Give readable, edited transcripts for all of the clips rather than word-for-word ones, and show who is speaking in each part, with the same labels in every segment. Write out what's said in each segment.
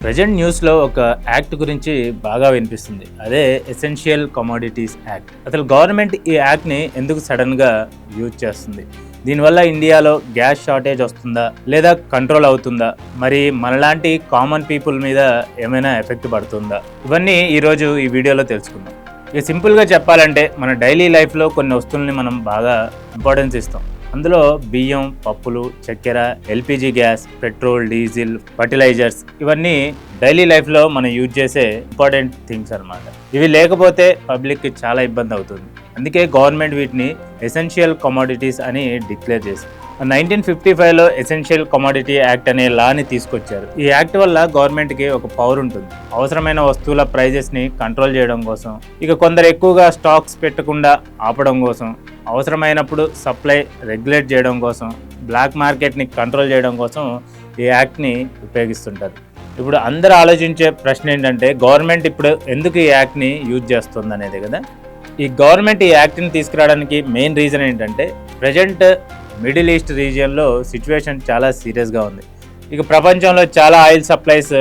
Speaker 1: Present న్యూస్లో ఒక act గురించి బాగా వినిపిస్తుంది. అదే ఎసెన్షియల్ కమోడిటీస్ యాక్ట్. అసలు గవర్నమెంట్ ఈ యాక్ట్ని ఎందుకు సడన్గా యూజ్ చేస్తుంది? దీనివల్ల ఇండియాలో గ్యాస్ షార్టేజ్ వస్తుందా లేదా కంట్రోల్ అవుతుందా? మరి మనలాంటి కామన్ పీపుల్ మీద ఏమైనా ఎఫెక్ట్ పడుతుందా? ఇవన్నీ ఈరోజు ఈ వీడియోలో తెలుసుకుందాం. ఇక సింపుల్గా చెప్పాలంటే మన డైలీ లైఫ్లో కొన్ని వస్తువుల్ని మనం బాగా ఇంపార్టెన్స్ ఇస్తాం. అందులో బియ్యం, పప్పులు, చక్కెర, LPG gas, petrol, diesel, fertilisers ఇవన్నీ డైలీ లైఫ్లో మనం యూజ్ చేసే ఇంపార్టెంట్ థింగ్స్ అన్నమాట. ఇవి లేకపోతే పబ్లిక్కి చాలా ఇబ్బంది అవుతుంది. అందుకే గవర్నమెంట్ వీటిని ఎసెన్షియల్ కమోడిటీస్ అని డిక్లేర్ చేసింది. 1955లో ఎసెన్షియల్ కమోడిటీ యాక్ట్ అనే లాని తీసుకొచ్చారు. ఈ యాక్ట్ వల్ల గవర్నమెంట్కి ఒక పవర్ ఉంటుంది. అవసరమైన వస్తువుల ప్రైజెస్ని కంట్రోల్ చేయడం కోసం, ఇక కొందరు ఎక్కువగా స్టాక్స్ పెట్టకుండా ఆపడం కోసం, అవసరమైనప్పుడు సప్లై రెగ్యులేట్ చేయడం కోసం, బ్లాక్ మార్కెట్ని కంట్రోల్ చేయడం కోసం ఈ యాక్ట్ని ఉపయోగిస్తుంటారు. ఇప్పుడు అందరూ ఆలోచించే ప్రశ్న ఏంటంటే గవర్నమెంట్ ఇప్పుడు ఎందుకు ఈ యాక్ట్ని యూజ్ చేస్తుంది అనేది కదా. ఈ గవర్నమెంట్ ఈ యాక్ట్ని తీసుకురావడానికి మెయిన్ రీజన్ ఏంటంటే ప్రజెంట్ మిడిల్ ఈస్ట్ రీజియన్లో సిచ్యువేషన్ చాలా సీరియస్గా ఉంది. ఇక ప్రపంచంలో చాలా ఆయిల్ సప్లైస్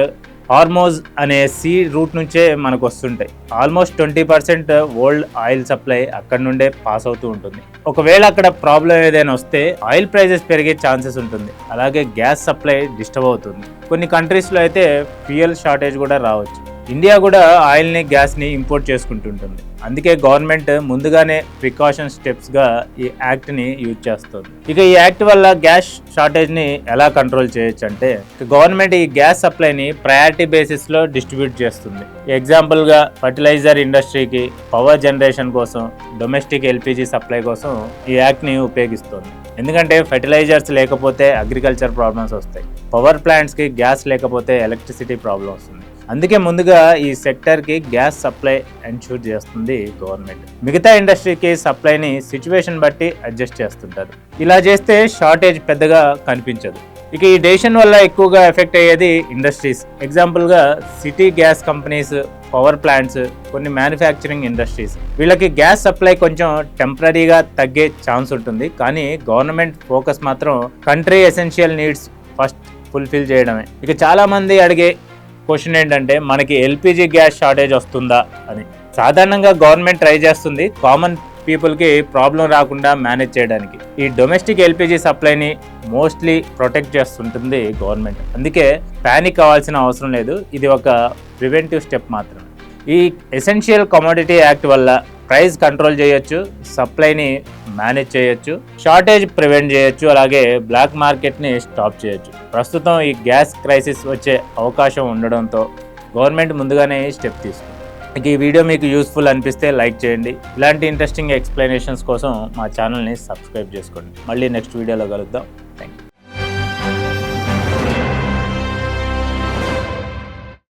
Speaker 1: హార్మోజ్ అనే సీ రూట్ నుంచే మనకు వస్తుంటాయి. ఆల్మోస్ట్ 20% వరల్డ్ ఆయిల్ సప్లై అక్కడ నుండే పాస్ అవుతూ ఉంటుంది. ఒకవేళ అక్కడ ప్రాబ్లం ఏదైనా వస్తే ఆయిల్ ప్రైజెస్ పెరిగే ఛాన్సెస్ ఉంటుంది. అలాగే గ్యాస్ సప్లై డిస్టర్బ్ అవుతుంది. కొన్ని కంట్రీస్లో అయితే ఫ్యూయల్ షార్టేజ్ కూడా రావచ్చు. ఇండియా కూడా ఆయిల్ని, గ్యాస్ని ఇంపోర్ట్ చేసుకుంటుంటుంది. అందుకే గవర్నమెంట్ ముందుగానే ప్రికాషన్ స్టెప్స్గా ఈ యాక్ట్ని యూజ్ చేస్తుంది. ఇక ఈ యాక్ట్ వల్ల గ్యాస్ షార్టేజ్ని ఎలా కంట్రోల్ చేయొచ్చు అంటే గవర్నమెంట్ ఈ గ్యాస్ సప్లైని ప్రయారిటీ బేసిస్లో డిస్ట్రిబ్యూట్ చేస్తుంది. ఎగ్జాంపుల్గా ఫర్టిలైజర్ ఇండస్ట్రీకి పవర్ జనరేషన్ కోసం, డొమెస్టిక్ ఎల్పిజి సప్లై కోసం ఈ యాక్ట్ని ఉపయోగిస్తుంది. ఎందుకంటే ఫర్టిలైజర్స్ లేకపోతే అగ్రికల్చర్ ప్రాబ్లమ్స్ వస్తాయి. పవర్ ప్లాంట్స్కి గ్యాస్ లేకపోతే ఎలక్ట్రిసిటీ ప్రాబ్లం వస్తుంది. అందుకే ముందుగా ఈ సెక్టర్కి గ్యాస్ సప్లై ఎన్ష్యూర్ చేస్తుంది గవర్నమెంట్. మిగతా ఇండస్ట్రీకి సప్లైని సిచ్యువేషన్ బట్టి అడ్జస్ట్ చేస్తుంటారు. ఇలా చేస్తే షార్టేజ్ పెద్దగా కనిపించదు. ఇక ఈ డెసిషన్ వల్ల ఎక్కువగా ఎఫెక్ట్ అయ్యేది ఇండస్ట్రీస్. ఎగ్జాంపుల్గా city gas companies, power plants, కొన్ని మ్యానుఫ్యాక్చరింగ్ ఇండస్ట్రీస్. వీళ్ళకి గ్యాస్ సప్లై కొంచెం టెంపరీగా తగ్గే ఛాన్స్ ఉంటుంది. కానీ గవర్నమెంట్ ఫోకస్ మాత్రం country essential needs first fulfil చేయడమే. ఇక చాలామంది అడిగే క్వశ్చన్ ఏంటంటే మనకి ఎల్పిజి గ్యాస్ షార్టేజ్ వస్తుందా అని. సాధారణంగా గవర్నమెంట్ ట్రై చేస్తుంది కామన్ పీపుల్కి ప్రాబ్లం రాకుండా మేనేజ్ చేయడానికి. ఈ డొమెస్టిక్ ఎల్పిజి సప్లైని మోస్ట్లీ ప్రొటెక్ట్ చేస్తుంటుంది గవర్నమెంట్. అందుకే ప్యానిక్ అవ్వాల్సిన అవసరం లేదు. ఇది ఒక ప్రివెంటివ్ స్టెప్ మాత్రమే. ఈ ఎసెన్షియల్ కమోడిటీ యాక్ట్ వల్ల ప్రైస్ కంట్రోల్ చేయొచ్చు, సప్లైని మేనేజ్ చేయొచ్చు, షార్టేజ్ ప్రివెంట్ చేయొచ్చు, అలాగే బ్లాక్ మార్కెట్ని స్టాప్ చేయొచ్చు. ప్రస్తుతం ఈ గ్యాస్ క్రైసిస్ వచ్చే అవకాశం ఉండడంతో గవర్నమెంట్ ముందుగానే స్టెప్ తీసుకుంది. ఈ వీడియో మీకు యూస్ఫుల్ అనిపిస్తే లైక్ చేయండి. ఇలాంటి ఇంట్రెస్టింగ్ ఎక్స్ప్లెనేషన్స్ కోసం మా ఛానల్ని సబ్స్క్రైబ్ చేసుకోండి. మళ్ళీ నెక్స్ట్ వీడియోలో కలుద్దాం.